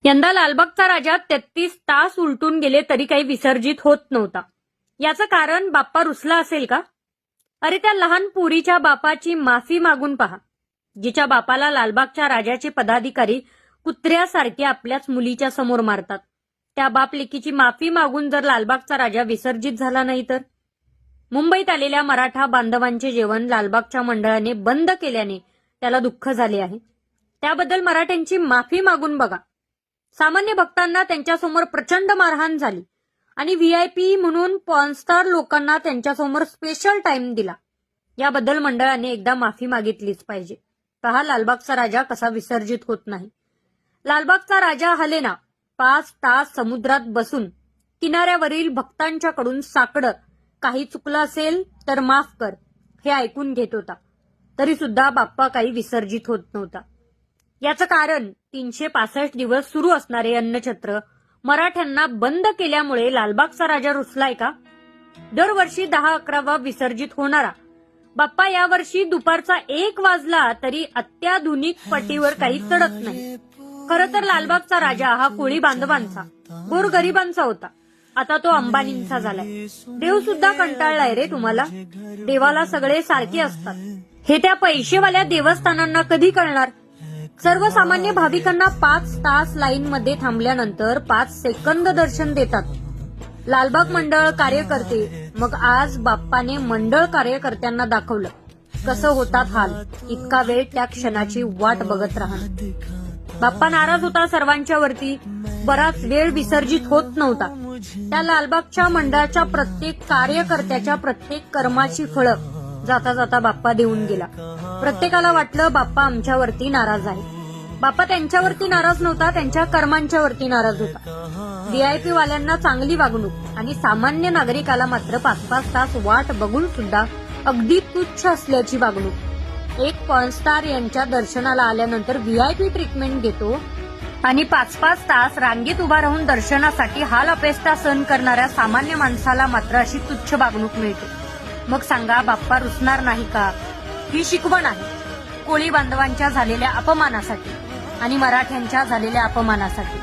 यंदा लालबागचा राजा 33 तास उलटून गेले तरी काही विसर्जित होत नव्हता. याचं कारण बाप्पा रुसला असेल का? अरे त्या लहान पुरीच्या बापाची माफी मागून पहा, जिच्या बापाला लालबागच्या राजाचे पदाधिकारी कुत्र्यासारखे आपल्याच मुलीच्या समोर मारतात. त्या बाप लेकीची माफी मागून जर लालबागचा राजा विसर्जित झाला नाही तर? मुंबईत आलेल्या मराठा बांधवांचे जेवण लालबागच्या मंडळाने बंद केल्याने त्याला दुःख झाले आहे. त्याबद्दल मराठ्यांची माफी मागून बघा. सामान्य भक्तांना त्यांच्यासमोर प्रचंड मारहाण झाली आणि व्हीआयपी म्हणून पॉर्नस्टार लोकांना त्यांच्यासमोर स्पेशल टाइम दिला. याबद्दल मंडळाने एकदा माफी मागितलीच पाहिजे. पहा लालबागचा राजा कसा विसर्जित होत नाही. लालबागचा राजा हलेना 5 तास समुद्रात बसून किनाऱ्यावरील भक्तांच्याकडून साकडं काही चुकलं असेल तर माफ कर हे ऐकून घेत होता. तरी सुद्धा बाप्पा काही विसर्जित होत नव्हता. याचं कारण 365 दिवस सुरू असणारे अन्नछत्र मराठ्यांना बंद केल्यामुळे लालबागचा राजा रुसलाय का? दरवर्षी 10-11 विसर्जित होणारा बाप्पा यावर्षी दुपारचा 1 वाजला तरी अत्याधुनिक पटीवर काही चढत नाही. खरं तर लालबागचा राजा हा कोळी बांधवांचा, गोरगरिबांचा होता. आता तो अंबानींचा झालाय. देव सुद्धा कंटाळलाय रे तुम्हाला. देवाला सगळे सारखे असतात हे त्या पैसेवाल्या देवस्थानांना कधी कळणार? सर्वसामान्य भाविकांना 5 तास लाईनमध्ये थांबल्यानंतर 5 सेकंद दर्शन देतात लालबाग मंडळ कार्यकर्ते. मग आज बाप्पाने मंडळ कार्यकर्त्यांना दाखवलं कसं होतात हाल. इतका वेळ त्या क्षणाची वाट बघत राहणं. बाप्पा नाराज होता सर्वांच्या वरती. बराच वेळ विसर्जित होत नव्हता. त्या लालबागच्या मंडळाच्या प्रत्येक कार्यकर्त्याच्या प्रत्येक कर्माची फळं जाता जाता बाप्पा देऊन गेला. प्रत्येकाला वाटलं बाप्पा आमच्यावरती नाराज आहे. बाप्पा त्यांच्यावरती नाराज नव्हता, त्यांच्या कर्मांच्या वरती नाराज होता. व्हीआयपी वाल्यांना चांगली वागणूक आणि सामान्य नागरिकाला मात्र 5-5 तास वाट बघून सुद्धा अगदी तुच्छ असल्याची वागणूक. एक पॉर्नस्टार यांच्या दर्शनाला आल्यानंतर व्हीआयपी ट्रीटमेंट घेतो आणि 5-5 तास रांगेत उभा राहून दर्शनासाठी हाल अपेष्टा सहन करणाऱ्या सामान्य माणसाला मात्र अशी तुच्छ वागणूक मिळते. मग सांगा बाप्पा रुसणार नाही का? ही शिकवण आहे कोळी बांधवांच्या झालेल्या अपमानासाठी आणि मराठ्यांच्या झालेल्या अपमानासाठी.